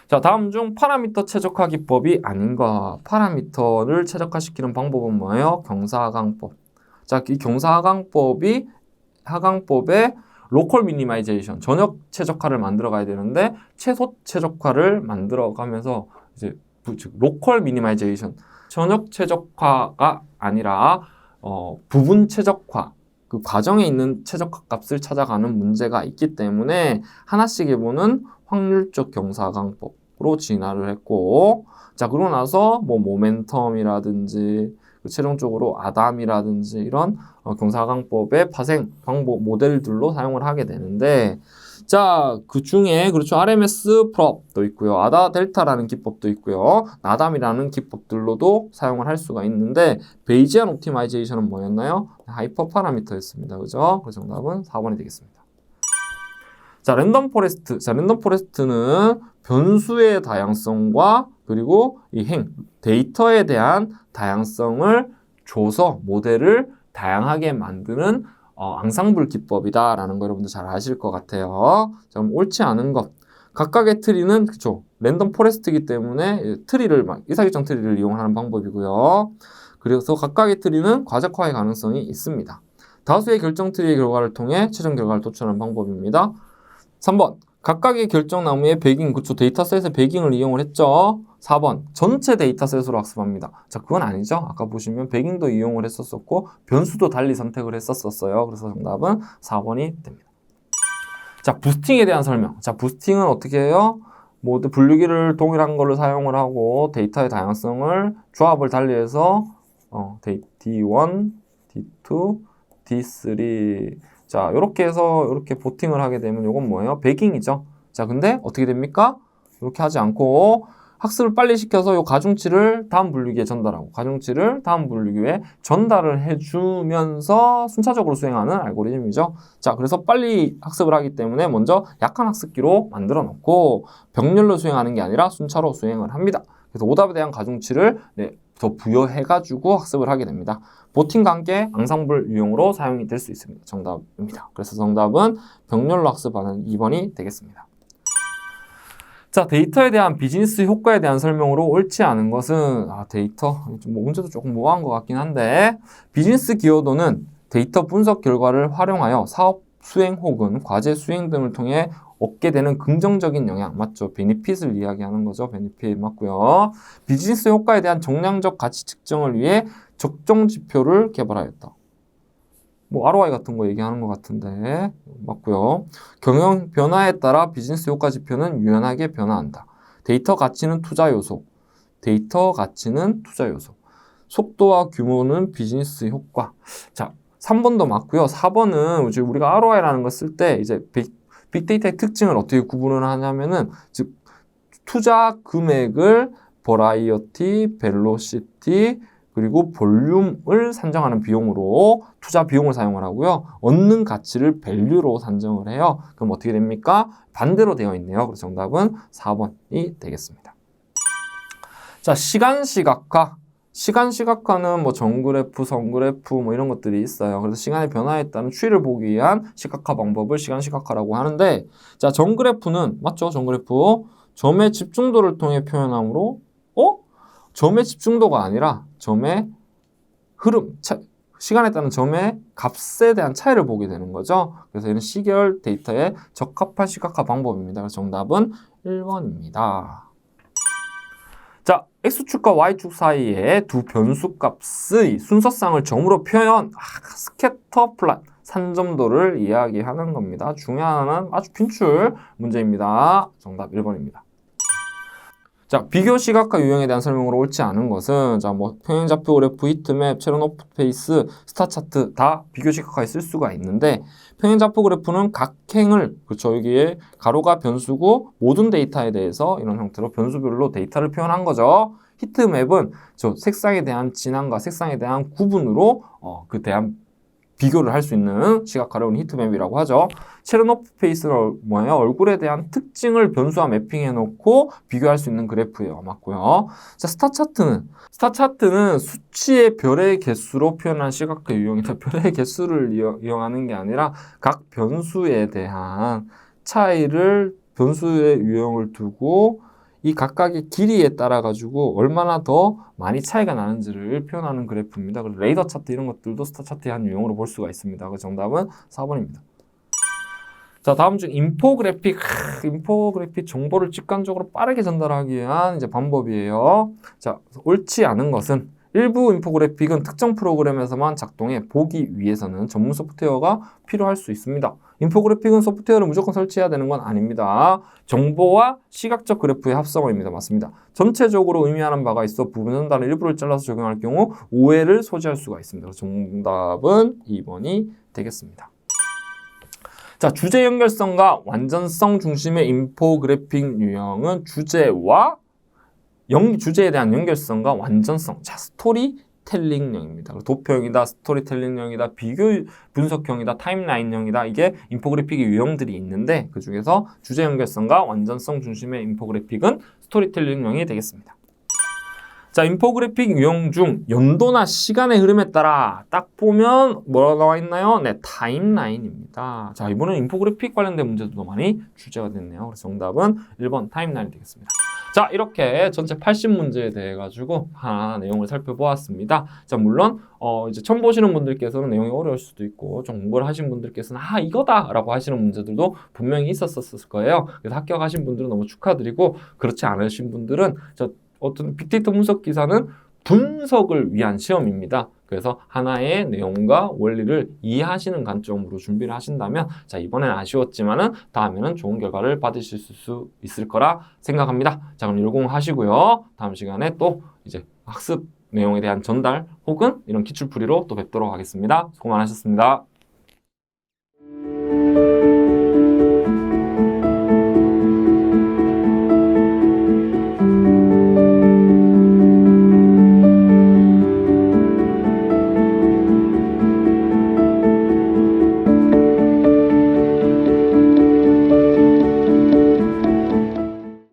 자, 다음 중 파라미터 최적화 기법이 아닌가. 파라미터를 최적화시키는 방법은 뭐예요? 경사하강법. 자, 이 경사하강법이 하강법의 로컬 미니마이제이션, 전역 최적화를 만들어 가야 되는데 최소 최적화를 만들어 가면서 이제 즉 로컬 미니마이제이션, 전역 최적화가 아니라 부분 최적화, 그 과정에 있는 최적화 값을 찾아가는 문제가 있기 때문에 하나씩 해보는 확률적 경사하강법으로 진화를 했고, 자, 그러고 나서 뭐 모멘텀이라든지 최종적으로 아담이라든지 이런 경사하강법의 파생 방법 모델들로 사용을 하게 되는데, 자, 그 중에 그렇죠, RMS 프롭도 있고요, 아다 델타라는 기법도 있고요, 나담이라는 기법들로도 사용을 할 수가 있는데, 베이지안 옵티마이제이션은 뭐였나요? 하이퍼 파라미터였습니다. 그죠? 그래서 정답은 4번이 되겠습니다. 자, 랜덤 포레스트. 자, 랜덤 포레스트는 변수의 다양성과 그리고 이 데이터에 대한 다양성을 줘서 모델을 다양하게 만드는 앙상블 기법이다라는 거 여러분들 잘 아실 것 같아요. 자, 그럼 옳지 않은 것. 각각의 트리는 그쵸, 랜덤 포레스트이기 때문에 트리를 의사결정 트리를 이용하는 방법이고요. 그래서 각각의 트리는 과적화의 가능성이 있습니다. 다수의 결정 트리의 결과를 통해 최종 결과를 도출하는 방법입니다. 3번, 각각의 결정 나무의 배깅, 그쵸, 데이터셋의 배깅을 이용을 했죠. 4번, 전체 데이터셋으로 학습합니다. 자, 그건 아니죠. 아까 보시면 배깅도 이용을 했었었고 변수도 달리 선택을 했었어요. 그래서 정답은 4번이 됩니다. 자, 부스팅에 대한 설명. 자, 부스팅은 어떻게 해요? 모두 분류기를 동일한 거를 사용을 하고 데이터의 다양성을 조합을 달리해서 D1, D2, D3 자, 이렇게 해서 이렇게 보팅을 하게 되면 이건 뭐예요? 배깅이죠. 자, 근데 어떻게 됩니까? 이렇게 하지 않고 학습을 빨리 시켜서 이 가중치를 다음 분류기에 전달하고 가중치를 다음 분류기에 전달을 해주면서 순차적으로 수행하는 알고리즘이죠. 자, 그래서 빨리 학습을 하기 때문에 먼저 약한 학습기로 만들어 놓고 병렬로 수행하는 게 아니라 순차로 수행을 합니다. 그래서 오답에 대한 가중치를 더 부여해가지고 학습을 하게 됩니다. 보팅과 함께 앙상블 유형으로 사용이 될 수 있습니다. 정답입니다. 그래서 정답은 병렬로 학습하는 2번이 되겠습니다. 자, 데이터에 대한 비즈니스 효과에 대한 설명으로 옳지 않은 것은 데이터, 문제도 조금 모호한 것 같긴 한데 비즈니스 기여도는 데이터 분석 결과를 활용하여 사업 수행 혹은 과제 수행 등을 통해 얻게 되는 긍정적인 영향, 맞죠? 베니핏을 이야기하는 거죠. 베니핏 맞고요. 비즈니스 효과에 대한 정량적 가치 측정을 위해 적정 지표를 개발하였다. 뭐 ROI 같은 거 얘기하는 것 같은데 맞고요. 경영 변화에 따라 비즈니스 효과 지표는 유연하게 변화한다. 데이터 가치는 투자 요소. 데이터 가치는 투자 요소. 속도와 규모는 비즈니스 효과. 자, 3번도 맞고요. 4번은 우리가 ROI라는 거 쓸 때 이제 빅데이터의 특징을 어떻게 구분을 하냐면은 즉 투자 금액을 버라이어티, 벨로시티 그리고 볼륨을 산정하는 비용으로 투자 비용을 사용을 하고요. 얻는 가치를 밸류로 산정을 해요. 그럼 어떻게 됩니까? 반대로 되어 있네요. 그래서 정답은 4번이 되겠습니다. 자, 시간 시각화. 시간 시각화는 뭐 정그래프, 선그래프 뭐 이런 것들이 있어요. 그래서 시간의 변화에 따른 추이를 보기 위한 시각화 방법을 시간 시각화라고 하는데, 자, 정그래프는 맞죠? 정그래프 점의 집중도를 통해 표현하므로 점의 집중도가 아니라 점의 흐름, 시간에 따른 점의 값에 대한 차이를 보게 되는 거죠. 그래서 이는 시계열 데이터에 적합한 시각화 방법입니다. 그래서 정답은 1번입니다. 자, X축과 Y축 사이에 두 변수값의 순서상을 점으로 표현, 스캐터 플롯, 산점도를 이야기하는 겁니다. 중요한 아주 빈출 문제입니다. 정답 1번입니다. 자, 비교 시각화 유형에 대한 설명으로 옳지 않은 것은 자, 뭐 평행좌표 그래프, 히트맵, 체르노프 페이스, 스타 차트 다 비교 시각화에 쓸 수가 있는데 평행좌표 그래프는 각 행을 그렇죠, 여기에 가로가 변수고 모든 데이터에 대해서 이런 형태로 변수별로 데이터를 표현한 거죠. 히트맵은 저 색상에 대한 진함과 색상에 대한 구분으로 그 대한 비교를 할 수 있는 시각화를 우리 히트맵이라고 하죠. 체르노프 페이스는 뭐예요? 얼굴에 대한 특징을 변수와 매핑해 놓고 비교할 수 있는 그래프예요. 맞고요. 자, 스타 차트는 수치의 별의 개수로 표현한 시각화 유형이다. 별의 개수를 이용하는 게 아니라 각 변수에 대한 차이를 변수의 유형을 두고 이 각각의 길이에 따라 가지고 얼마나 더 많이 차이가 나는지를 표현하는 그래프입니다. 그래서 레이더 차트 이런 것들도 스타 차트의 한 유형으로 볼 수가 있습니다. 그 정답은 4번입니다. 자, 다음 중 인포그래픽. 인포그래픽 정보를 직관적으로 빠르게 전달하기 위한 이제 방법이에요. 자, 옳지 않은 것은 일부 인포그래픽은 특정 프로그램에서만 작동해 보기 위해서는 전문 소프트웨어가 필요할 수 있습니다. 인포그래픽은 소프트웨어를 무조건 설치해야 되는 건 아닙니다. 정보와 시각적 그래프의 합성어입니다. 맞습니다. 전체적으로 의미하는 바가 있어 부분 전달의 일부를 잘라서 적용할 경우 오해를 소지할 수가 있습니다. 정답은 2번이 되겠습니다. 자, 주제 연결성과 완전성 중심의 인포그래픽 유형은 주제에 대한 연결성과 완전성, 자, 스토리텔링형입니다. 도표형이다, 스토리텔링형이다, 비교 분석형이다, 타임라인형이다. 이게 인포그래픽의 유형들이 있는데 그 중에서 주제 연결성과 완전성 중심의 인포그래픽은 스토리텔링형이 되겠습니다. 자, 인포그래픽 유형 중 연도나 시간의 흐름에 따라 딱 보면 뭐가 나와 있나요? 네, 타임라인입니다. 자, 이번엔 인포그래픽 관련된 문제도 많이 출제가 됐네요. 그래서 정답은 1번 타임라인이 되겠습니다. 자, 이렇게 전체 80문제에 대해 가지고 하나 내용을 살펴보았습니다. 자, 물론 이제 처음 보시는 분들께서는 내용이 어려울 수도 있고 좀 공부를 하신 분들께서는 이거다 라고 하시는 문제들도 분명히 있었을 거예요. 그래서 합격하신 분들은 너무 축하드리고, 그렇지 않으신 분들은 어떤 빅데이터 분석 기사는 분석을 위한 시험입니다. 그래서 하나의 내용과 원리를 이해하시는 관점으로 준비를 하신다면, 자, 이번엔 아쉬웠지만은 다음에는 좋은 결과를 받으실 수 있을 거라 생각합니다. 자, 그럼 열공하시고요. 다음 시간에 또 이제 학습 내용에 대한 전달 혹은 이런 기출풀이로 또 뵙도록 하겠습니다. 수고 많으셨습니다.